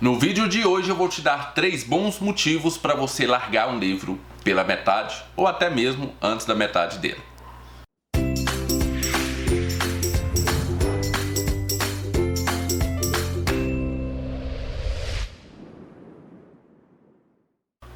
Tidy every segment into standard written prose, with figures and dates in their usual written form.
No vídeo de hoje eu vou te dar 3 bons motivos para você largar um livro pela metade ou até mesmo antes da metade dele.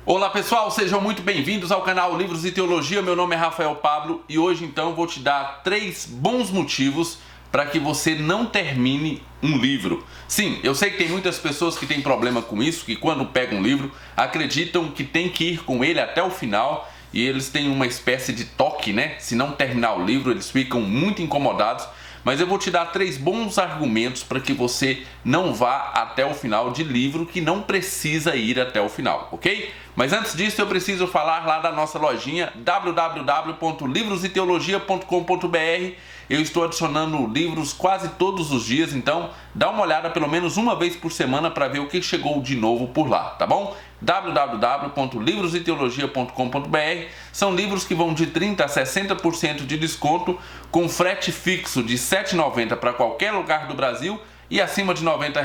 Olá pessoal, sejam muito bem-vindos ao canal Livros e Teologia. Meu nome é Rafael Pablo e hoje então vou te dar 3 bons motivos para que você não termine um livro. Sim, eu sei que tem muitas pessoas que têm problema com isso, que quando pegam um livro acreditam que tem que ir com ele até o final e eles têm uma espécie de toque, né? Se não terminar o livro eles ficam muito incomodados. Mas eu vou te dar 3 bons argumentos para que você não vá até o final de livro que não precisa ir até o final, ok? Mas antes disso eu preciso falar lá da nossa lojinha www.livroseteologia.com.br. Eu estou adicionando livros quase todos os dias, então dá uma olhada pelo menos uma vez por semana para ver o que chegou de novo por lá, tá bom? www.livroseteologia.com.br. São livros que vão de 30% a 60% de desconto, com frete fixo de R$ 7,90 para qualquer lugar do Brasil e acima de R$ 90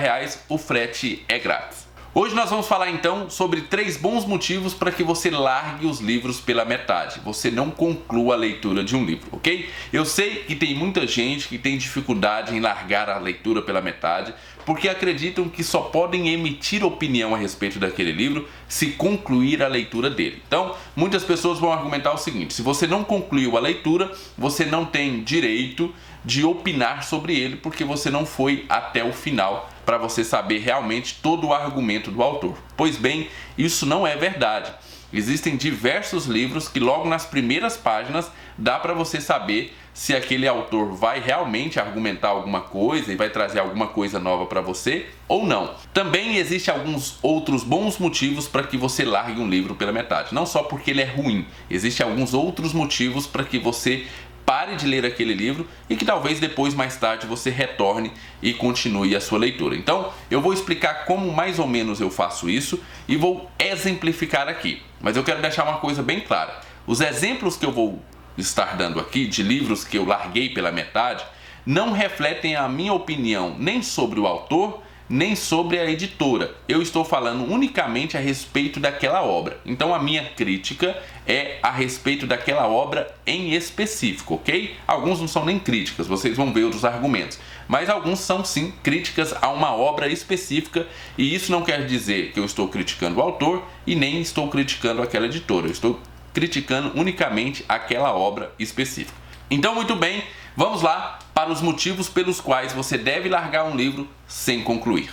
o frete é grátis. Hoje nós vamos falar então sobre 3 bons motivos para que você largue os livros pela metade, você não conclua a leitura de um livro, ok? Eu sei que tem muita gente que tem dificuldade em largar a leitura pela metade, porque acreditam que só podem emitir opinião a respeito daquele livro se concluir a leitura dele. Então, muitas pessoas vão argumentar o seguinte: se você não concluiu a leitura, você não tem direito de opinar sobre ele, porque você não foi até o final para você saber realmente todo o argumento do autor. Pois bem, isso não é verdade. Existem diversos livros que logo nas primeiras páginas dá para você saber se aquele autor vai realmente argumentar alguma coisa e vai trazer alguma coisa nova para você ou não. Também existem alguns outros bons motivos para que você largue um livro pela metade. Não só porque ele é ruim, existem alguns outros motivos para que você pare de ler aquele livro e que talvez depois, mais tarde, você retorne e continue a sua leitura. Então, eu vou explicar como mais ou menos eu faço isso e vou exemplificar aqui. Mas eu quero deixar uma coisa bem clara. Os exemplos que eu vou estar dando aqui de livros que eu larguei pela metade não refletem a minha opinião nem sobre o autor, nem sobre a editora. Eu estou falando unicamente a respeito daquela obra. Então a minha crítica é a respeito daquela obra em específico, ok? Alguns não são nem críticas, vocês vão ver outros argumentos. Mas alguns são sim críticas a uma obra específica, e isso não quer dizer que eu estou criticando o autor e nem estou criticando aquela editora. Eu estou criticando unicamente aquela obra específica. Então, muito bem, vamos lá para os motivos pelos quais você deve largar um livro sem concluir.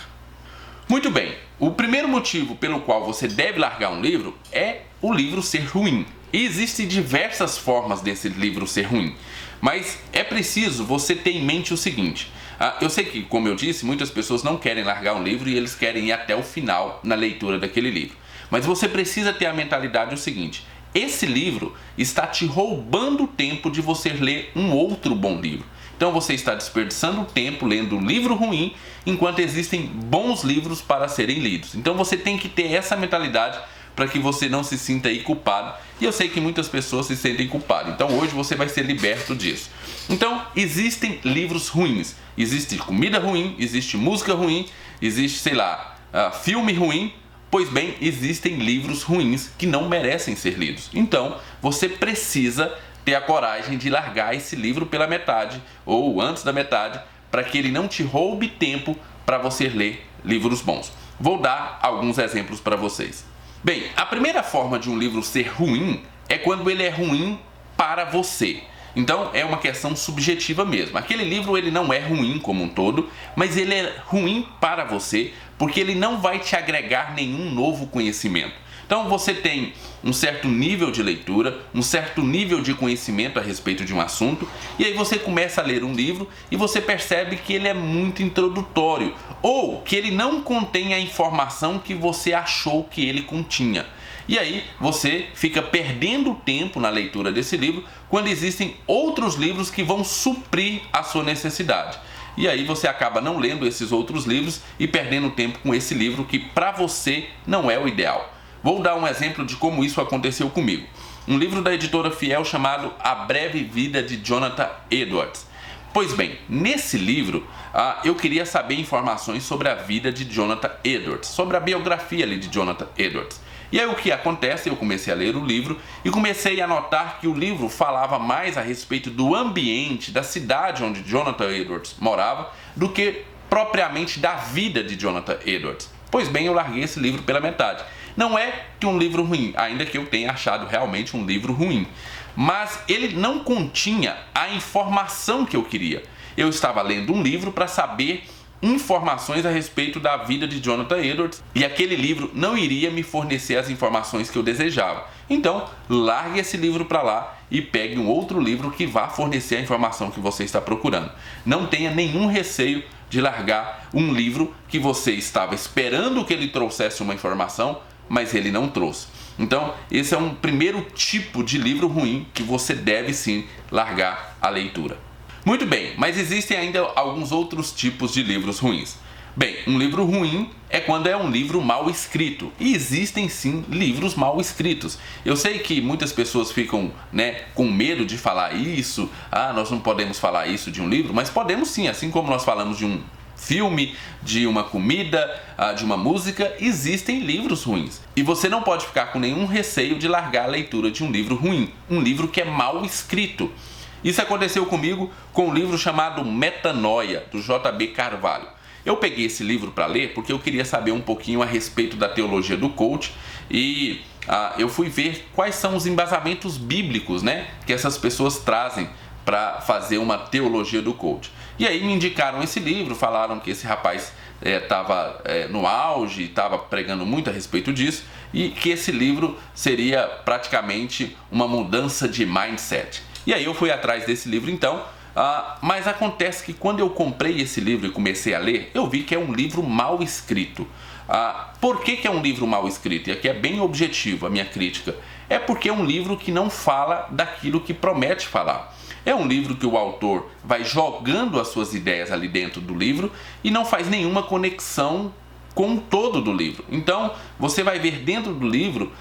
Muito bem, o primeiro motivo pelo qual você deve largar um livro é o livro ser ruim. E existem diversas formas desse livro ser ruim, mas é preciso você ter em mente o seguinte. Eu sei que, como eu disse, muitas pessoas não querem largar um livro e eles querem ir até o final na leitura daquele livro. Mas você precisa ter a mentalidade o seguinte: esse livro está te roubando o tempo de você ler um outro bom livro. Então você está desperdiçando o tempo lendo um livro ruim, enquanto existem bons livros para serem lidos. Então você tem que ter essa mentalidade para que você não se sinta aí culpado. E eu sei que muitas pessoas se sentem culpadas. Então hoje você vai ser liberto disso. Então existem livros ruins. Existe comida ruim, existe música ruim, existe, sei lá, filme ruim. Pois bem, existem livros ruins que não merecem ser lidos. Então, você precisa ter a coragem de largar esse livro pela metade ou antes da metade, para que ele não te roube tempo para você ler livros bons. Vou dar alguns exemplos para vocês. Bem, a primeira forma de um livro ser ruim é quando ele é ruim para você. Então é uma questão subjetiva mesmo. Aquele livro ele não é ruim como um todo, mas ele é ruim para você porque ele não vai te agregar nenhum novo conhecimento. Então você tem um certo nível de leitura, um certo nível de conhecimento a respeito de um assunto, e aí você começa a ler um livro e você percebe que ele é muito introdutório, ou que ele não contém a informação que você achou que ele continha. E aí você fica perdendo tempo na leitura desse livro, quando existem outros livros que vão suprir a sua necessidade. E aí você acaba não lendo esses outros livros e perdendo tempo com esse livro que para você não é o ideal. Vou dar um exemplo de como isso aconteceu comigo. Um livro da editora Fiel chamado A Breve Vida de Jonathan Edwards. Pois bem, nesse livro eu queria saber informações sobre a vida de Jonathan Edwards, sobre a biografia ali de Jonathan Edwards. E aí o que acontece? Eu comecei a ler o livro e comecei a notar que o livro falava mais a respeito do ambiente, da cidade onde Jonathan Edwards morava, do que propriamente da vida de Jonathan Edwards. Pois bem, eu larguei esse livro pela metade. Não é que um livro ruim, ainda que eu tenha achado realmente um livro ruim, mas ele não continha a informação que eu queria. Eu estava lendo um livro para saber informações a respeito da vida de Jonathan Edwards e aquele livro não iria me fornecer as informações que eu desejava. Então, largue esse livro para lá e pegue um outro livro que vá fornecer a informação que você está procurando. Não tenha nenhum receio de largar um livro que você estava esperando que ele trouxesse uma informação, mas ele não trouxe. Então, esse é um primeiro tipo de livro ruim que você deve sim largar a leitura. Muito bem, mas existem ainda alguns outros tipos de livros ruins. Bem, um livro ruim é quando é um livro mal escrito. E existem sim livros mal escritos. Eu sei que muitas pessoas ficam, com medo de falar isso. Nós não podemos falar isso de um livro, mas podemos sim, assim como nós falamos de um filme, de uma comida, de uma música, existem livros ruins. E você não pode ficar com nenhum receio de largar a leitura de um livro ruim, um livro que é mal escrito. Isso aconteceu comigo com um livro chamado Metanoia, do J.B. Carvalho. Eu peguei esse livro para ler porque eu queria saber um pouquinho a respeito da teologia do coach e eu fui ver quais são os embasamentos bíblicos, que essas pessoas trazem para fazer uma teologia do coach. E aí me indicaram esse livro, falaram que esse rapaz estava no auge, estava pregando muito a respeito disso e que esse livro seria praticamente uma mudança de mindset. E aí eu fui atrás desse livro então, mas acontece que quando eu comprei esse livro e comecei a ler, eu vi que é um livro mal escrito. Por que é um livro mal escrito? E aqui é bem objetivo a minha crítica. É porque é um livro que não fala daquilo que promete falar. É um livro que o autor vai jogando as suas ideias ali dentro do livro e não faz nenhuma conexão com o todo do livro. Então, você vai ver dentro do livro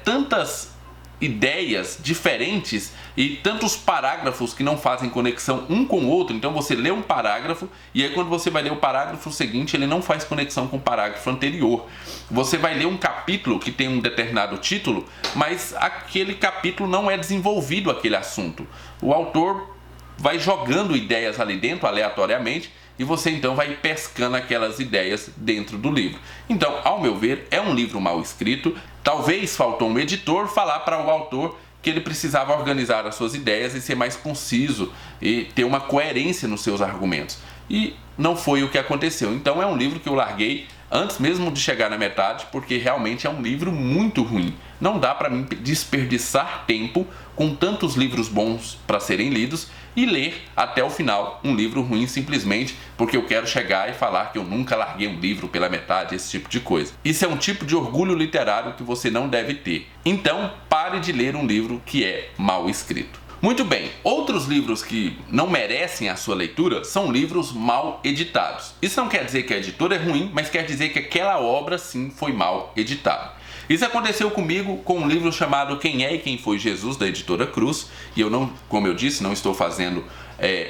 tantas ideias diferentes e tantos parágrafos que não fazem conexão um com o outro. Então você lê um parágrafo e aí quando você vai ler o parágrafo seguinte ele não faz conexão com o parágrafo anterior. Você vai ler um capítulo que tem um determinado título, mas aquele capítulo não é desenvolvido aquele assunto. O autor vai jogando ideias ali dentro aleatoriamente e você então vai pescando aquelas ideias dentro do livro. Então, ao meu ver, é um livro mal escrito. Talvez faltou um editor falar para o autor que ele precisava organizar as suas ideias e ser mais conciso e ter uma coerência nos seus argumentos. E não foi o que aconteceu. Então é um livro que eu larguei antes mesmo de chegar na metade, porque realmente é um livro muito ruim. Não dá para mim desperdiçar tempo com tantos livros bons para serem lidos e ler até o final um livro ruim simplesmente porque eu quero chegar e falar que eu nunca larguei um livro pela metade, esse tipo de coisa. Isso é um tipo de orgulho literário que você não deve ter. Então, pare de ler um livro que é mal escrito. Muito bem, outros livros que não merecem a sua leitura são livros mal editados. Isso não quer dizer que a editora é ruim, mas quer dizer que aquela obra sim foi mal editada. Isso aconteceu comigo com um livro chamado Quem é e Quem Foi Jesus, da editora Cruz, e eu não, como eu disse, não estou fazendo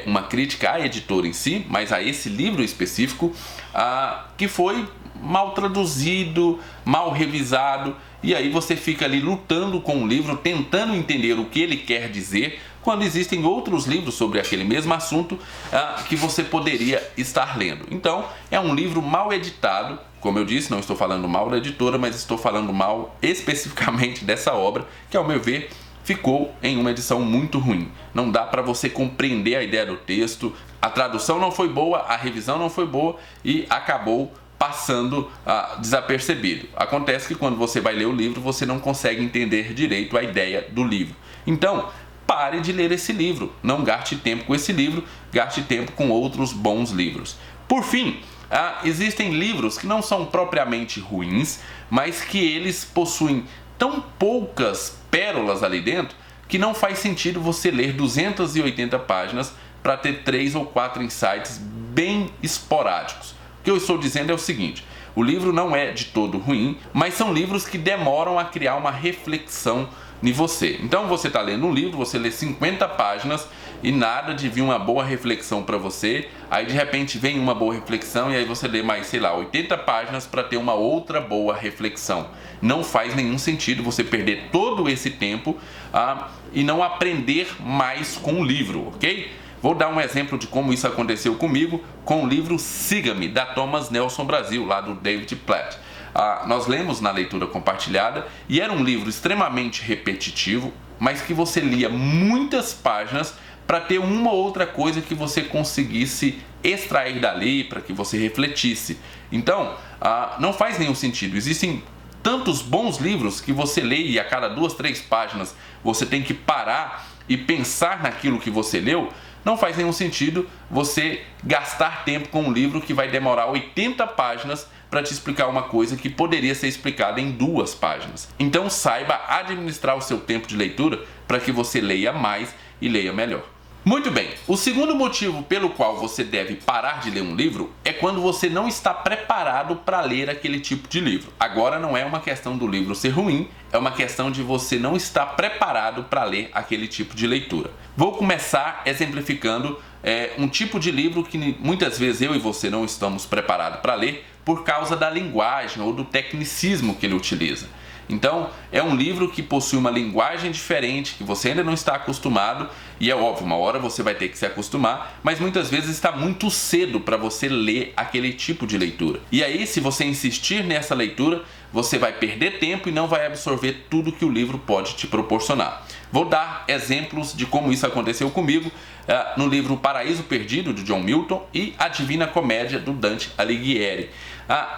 uma crítica à editora em si, mas a esse livro específico, que foi mal traduzido, mal revisado, e aí você fica ali lutando com o livro, tentando entender o que ele quer dizer, quando existem outros livros sobre aquele mesmo assunto que você poderia estar lendo. Então, é um livro mal editado. Como eu disse, não estou falando mal da editora, mas estou falando mal especificamente dessa obra, que ao meu ver ficou em uma edição muito ruim. Não dá para você compreender a ideia do texto, a tradução não foi boa, a revisão não foi boa e acabou passando desapercebido. Acontece que quando você vai ler o livro, você não consegue entender direito a ideia do livro. Então, pare de ler esse livro, não gaste tempo com esse livro, gaste tempo com outros bons livros. Por fim, existem livros que não são propriamente ruins, mas que eles possuem tão poucas pérolas ali dentro que não faz sentido você ler 280 páginas para ter 3 ou 4 insights bem esporádicos. O que eu estou dizendo é o seguinte: o livro não é de todo ruim, mas são livros que demoram a criar uma reflexão em você. Então você está lendo um livro, você lê 50 páginas e nada de vir uma boa reflexão para você, aí de repente vem uma boa reflexão e aí você lê mais, sei lá, 80 páginas para ter uma outra boa reflexão. Não faz nenhum sentido você perder todo esse tempo e não aprender mais com o livro, ok? Vou dar um exemplo de como isso aconteceu comigo com o livro Siga-me, da Thomas Nelson Brasil, lá do David Platt. Nós lemos na leitura compartilhada e era um livro extremamente repetitivo, mas que você lia muitas páginas para ter uma ou outra coisa que você conseguisse extrair dali, para que você refletisse. Então, não faz nenhum sentido. Existem tantos bons livros que você lê e a cada 2, 3 páginas você tem que parar e pensar naquilo que você leu. Não faz nenhum sentido você gastar tempo com um livro que vai demorar 80 páginas para te explicar uma coisa que poderia ser explicada em 2 páginas. Então saiba administrar o seu tempo de leitura para que você leia mais e leia melhor. Muito bem, o segundo motivo pelo qual você deve parar de ler um livro é quando você não está preparado para ler aquele tipo de livro. Agora não é uma questão do livro ser ruim, é uma questão de você não estar preparado para ler aquele tipo de leitura. Vou começar exemplificando um tipo de livro que muitas vezes eu e você não estamos preparados para ler por causa da linguagem ou do tecnicismo que ele utiliza. Então, é um livro que possui uma linguagem diferente, que você ainda não está acostumado, e é óbvio, uma hora você vai ter que se acostumar, mas muitas vezes está muito cedo para você ler aquele tipo de leitura. E aí, se você insistir nessa leitura, você vai perder tempo e não vai absorver tudo que o livro pode te proporcionar. Vou dar exemplos de como isso aconteceu comigo no livro Paraíso Perdido, de John Milton, e A Divina Comédia, do Dante Alighieri.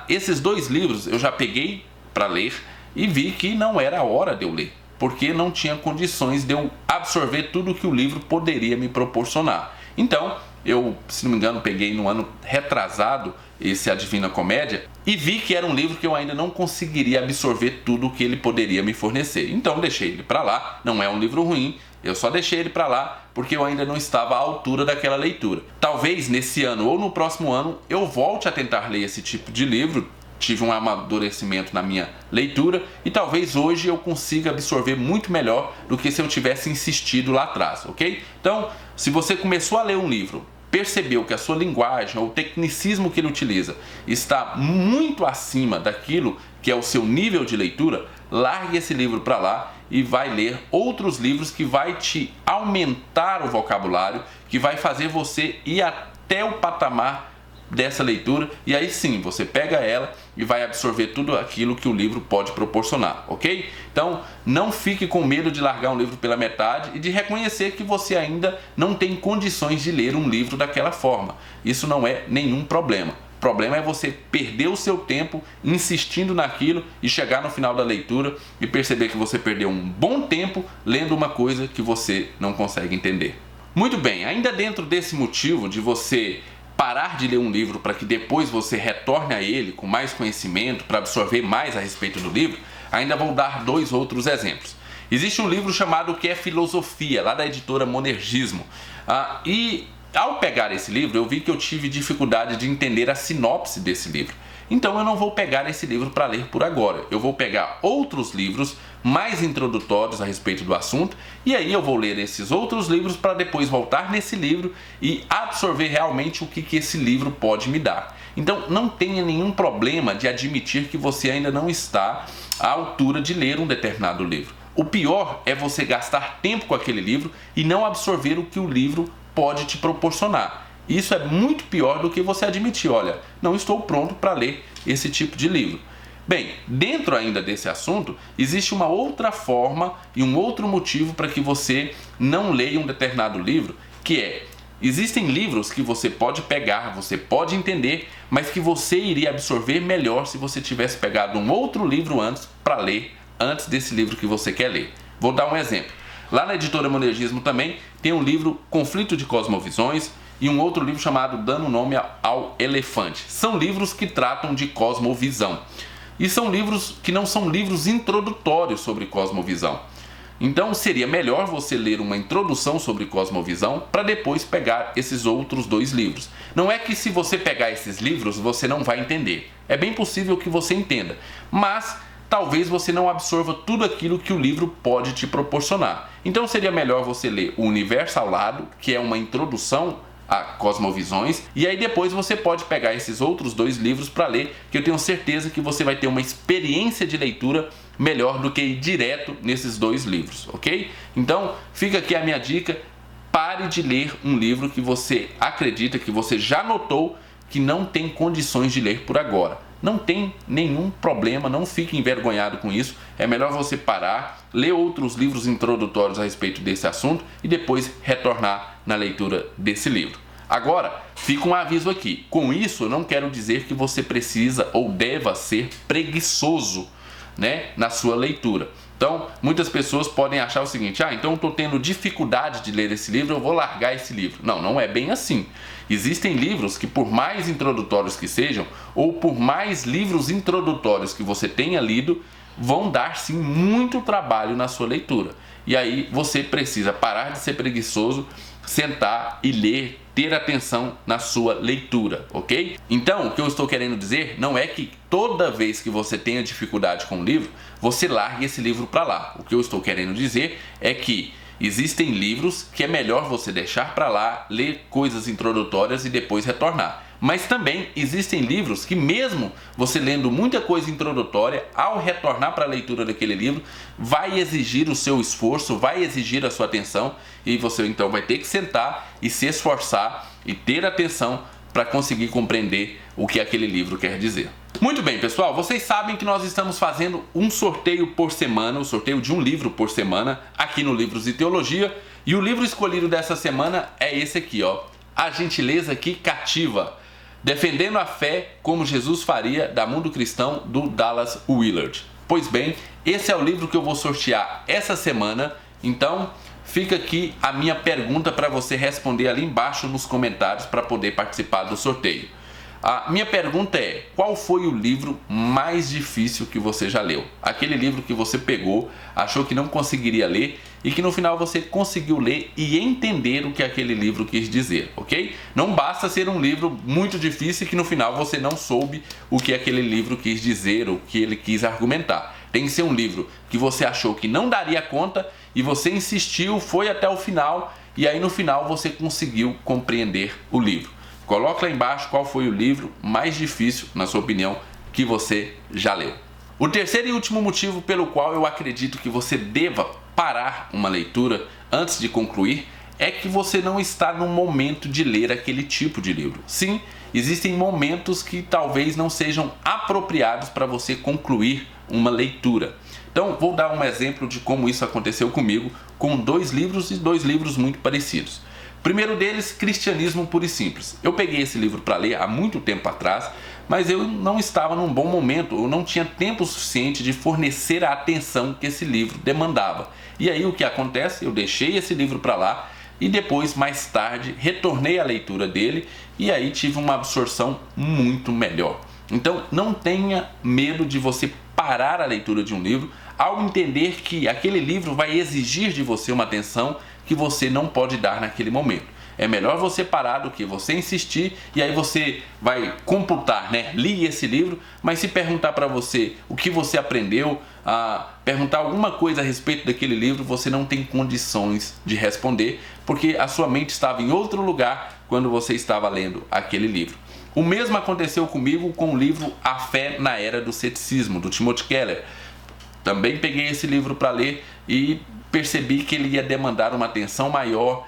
Esses 2 livros eu já peguei para ler, e vi que não era a hora de eu ler, porque não tinha condições de eu absorver tudo que o livro poderia me proporcionar. Então, eu, se não me engano, peguei no ano retrasado esse A Divina Comédia e vi que era um livro que eu ainda não conseguiria absorver tudo que ele poderia me fornecer. Então, deixei ele para lá. Não é um livro ruim, eu só deixei ele para lá porque eu ainda não estava à altura daquela leitura. Talvez nesse ano ou no próximo ano eu volte a tentar ler esse tipo de livro. Tive um amadurecimento na minha leitura e talvez hoje eu consiga absorver muito melhor do que se eu tivesse insistido lá atrás, ok? Então, se você começou a ler um livro, percebeu que a sua linguagem ou o tecnicismo que ele utiliza está muito acima daquilo que é o seu nível de leitura, largue esse livro para lá e vai ler outros livros que vai te aumentar o vocabulário, que vai fazer você ir até o patamar dessa leitura, e aí sim, você pega ela e vai absorver tudo aquilo que o livro pode proporcionar, ok? Então, não fique com medo de largar um livro pela metade e de reconhecer que você ainda não tem condições de ler um livro daquela forma. Isso não é nenhum problema. O problema é você perder o seu tempo insistindo naquilo e chegar no final da leitura e perceber que você perdeu um bom tempo lendo uma coisa que você não consegue entender. Muito bem, ainda dentro desse motivo de você parar de ler um livro para que depois você retorne a ele com mais conhecimento, para absorver mais a respeito do livro, ainda vou dar 2 outros exemplos. Existe um livro chamado O que é Filosofia, lá da editora Monergismo. E ao pegar esse livro, eu vi que eu tive dificuldade de entender a sinopse desse livro. Então eu não vou pegar esse livro para ler por agora. Eu vou pegar outros livros mais introdutórios a respeito do assunto e aí eu vou ler esses outros livros para depois voltar nesse livro e absorver realmente o que esse livro pode me dar. Então não tenha nenhum problema de admitir que você ainda não está à altura de ler um determinado livro. O pior é você gastar tempo com aquele livro e não absorver o que o livro pode te proporcionar. Isso é muito pior do que você admitir, olha, não estou pronto para ler esse tipo de livro. Bem, dentro ainda desse assunto, existe uma outra forma e um outro motivo para que você não leia um determinado livro, que é, existem livros que você pode pegar, você pode entender, mas que você iria absorver melhor se você tivesse pegado um outro livro antes para ler, antes desse livro que você quer ler. Vou dar um exemplo. Lá na editora Monergismo também tem um livro Conflito de Cosmovisões e um outro livro chamado Dando Nome ao Elefante. São livros que tratam de cosmovisão. E são livros que não são livros introdutórios sobre cosmovisão. Então seria melhor você ler uma introdução sobre cosmovisão para depois pegar esses outros 2 livros. Não é que se você pegar esses livros você não vai entender. É bem possível que você entenda, mas talvez você não absorva tudo aquilo que o livro pode te proporcionar. Então seria melhor você ler O Universo ao Lado, que é uma introdução a cosmovisões, e aí depois você pode pegar esses outros 2 livros para ler, que eu tenho certeza que você vai ter uma experiência de leitura melhor do que ir direto nesses 2 livros, ok? Então fica aqui a minha dica: pare de ler um livro que você acredita, que você já notou que não tem condições de ler por agora. Não tem nenhum problema, não fique envergonhado com isso. É melhor você parar, ler outros livros introdutórios a respeito desse assunto e depois retornar na leitura desse livro. Agora, fica um aviso aqui. Com isso, eu não quero dizer que você precisa ou deva ser preguiçoso, né, na sua leitura. Então, muitas pessoas podem achar o seguinte: então eu estou tendo dificuldade de ler esse livro, eu vou largar esse livro. Não, não é bem assim. Existem livros que, por mais introdutórios que sejam, ou por mais livros introdutórios que você tenha lido, vão dar sim muito trabalho na sua leitura. E aí você precisa parar de ser preguiçoso, sentar e ler, ter atenção na sua leitura, ok? Então, o que eu estou querendo dizer não é que toda vez que você tenha dificuldade com o livro, você largue esse livro para lá. O que eu estou querendo dizer é que existem livros que é melhor você deixar para lá, ler coisas introdutórias e depois retornar. Mas também existem livros que, mesmo você lendo muita coisa introdutória, ao retornar para a leitura daquele livro, vai exigir o seu esforço, vai exigir a sua atenção, e você então vai ter que sentar e se esforçar e ter atenção para conseguir compreender o que aquele livro quer dizer. Muito bem, pessoal, vocês sabem que nós estamos fazendo um sorteio por semana, o sorteio de um livro por semana, aqui no Livros e Teologia, e o livro escolhido dessa semana é esse aqui, ó, A Gentileza que Cativa, Defendendo a Fé como Jesus Faria, da Mundo Cristão, do Dallas Willard. Pois bem, esse é o livro que eu vou sortear essa semana, então fica aqui a minha pergunta para você responder ali embaixo nos comentários para poder participar do sorteio. A minha pergunta é: qual foi o livro mais difícil que você já leu? Aquele livro que você pegou, achou que não conseguiria ler e que no final você conseguiu ler e entender o que aquele livro quis dizer, ok? Não basta ser um livro muito difícil que no final você não soube o que aquele livro quis dizer, o que ele quis argumentar. Tem que ser um livro que você achou que não daria conta e você insistiu, foi até o final e aí no final você conseguiu compreender o livro. Coloque lá embaixo qual foi o livro mais difícil, na sua opinião, que você já leu. O terceiro e último motivo pelo qual eu acredito que você deva parar uma leitura antes de concluir é que você não está no momento de ler aquele tipo de livro. Sim, existem momentos que talvez não sejam apropriados para você concluir uma leitura. Então, vou dar um exemplo de como isso aconteceu comigo com 2 livros e 2 livros muito parecidos. Primeiro deles, Cristianismo Puro e Simples. Eu peguei esse livro para ler há muito tempo atrás, mas eu não estava num bom momento, eu não tinha tempo suficiente de fornecer a atenção que esse livro demandava. E aí o que acontece? Eu deixei esse livro para lá e depois, mais tarde, retornei à leitura dele e aí tive uma absorção muito melhor. Então, não tenha medo de você parar a leitura de um livro ao entender que aquele livro vai exigir de você uma atenção que você não pode dar naquele momento. É melhor você parar do que você insistir e aí você vai computar, né? Li esse livro, mas se perguntar para você o que você aprendeu, perguntar alguma coisa a respeito daquele livro, você não tem condições de responder, porque a sua mente estava em outro lugar quando você estava lendo aquele livro. O mesmo aconteceu comigo com o livro A Fé na Era do Ceticismo, do Timothy Keller. Também peguei esse livro para ler e percebi que ele ia demandar uma atenção maior,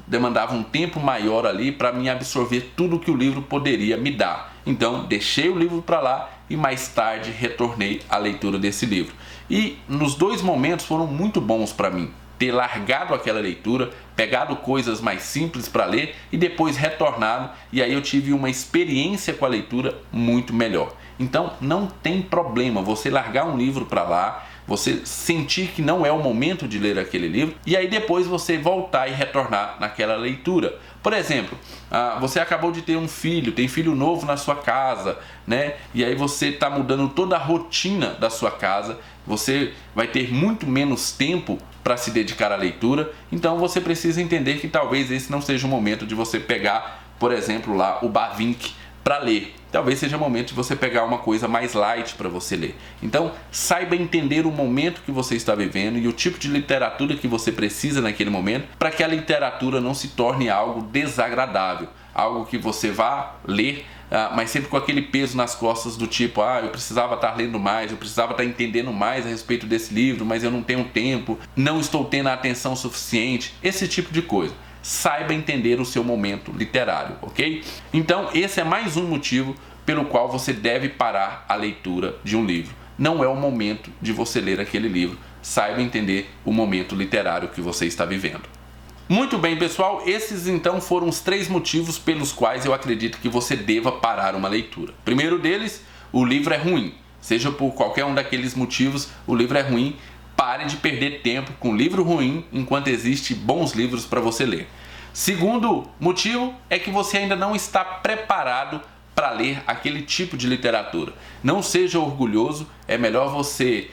demandava um tempo maior ali para mim absorver tudo que o livro poderia me dar. Então deixei o livro para lá e mais tarde retornei à leitura desse livro. E nos 2 momentos foram muito bons para mim. Ter largado aquela leitura, pegado coisas mais simples para ler e depois retornado, e aí eu tive uma experiência com a leitura muito melhor. Então não tem problema você largar um livro para lá, você sentir que não é o momento de ler aquele livro e aí depois você voltar e retornar naquela leitura. Por exemplo, você acabou de ter um filho, tem filho novo na sua casa, né? E aí você está mudando toda a rotina da sua casa, você vai ter muito menos tempo para se dedicar à leitura, então você precisa entender que talvez esse não seja o momento de você pegar, por exemplo, lá o Bavinck para ler. Talvez seja o momento de você pegar uma coisa mais light para você ler. Então, saiba entender o momento que você está vivendo e o tipo de literatura que você precisa naquele momento, para que a literatura não se torne algo desagradável, algo que você vá ler, mas sempre com aquele peso nas costas do tipo, eu precisava estar lendo mais, eu precisava estar entendendo mais a respeito desse livro, mas eu não tenho tempo, não estou tendo a atenção suficiente, esse tipo de coisa. Saiba entender o seu momento literário, ok? Então, esse é mais um motivo pelo qual você deve parar a leitura de um livro. Não é o momento de você ler aquele livro. Saiba entender o momento literário que você está vivendo. Muito bem, pessoal, esses então foram os 3 motivos pelos quais eu acredito que você deva parar uma leitura. Primeiro deles, o livro é ruim. Seja por qualquer um daqueles motivos, o livro é ruim. Pare de perder tempo com livro ruim enquanto existe bons livros para você ler. Segundo motivo é que você ainda não está preparado para ler aquele tipo de literatura. Não seja orgulhoso, é melhor você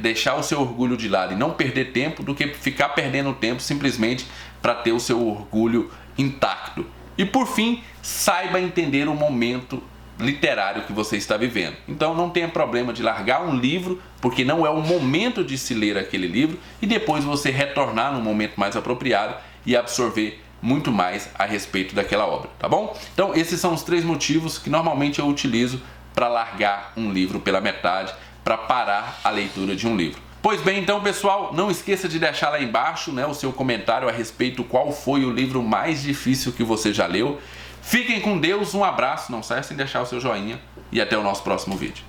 deixar o seu orgulho de lado e não perder tempo do que ficar perdendo tempo simplesmente para ter o seu orgulho intacto. E por fim, saiba entender o momento literário que você está vivendo. Então não tenha problema de largar um livro, porque não é o momento de se ler aquele livro, e depois você retornar no momento mais apropriado e absorver muito mais a respeito daquela obra, tá bom? Então esses são os 3 motivos que normalmente eu utilizo para largar um livro pela metade, para parar a leitura de um livro. Pois bem, então pessoal, não esqueça de deixar lá embaixo, o seu comentário a respeito qual foi o livro mais difícil que você já leu. Fiquem com Deus, um abraço, não saia sem deixar o seu joinha e até o nosso próximo vídeo.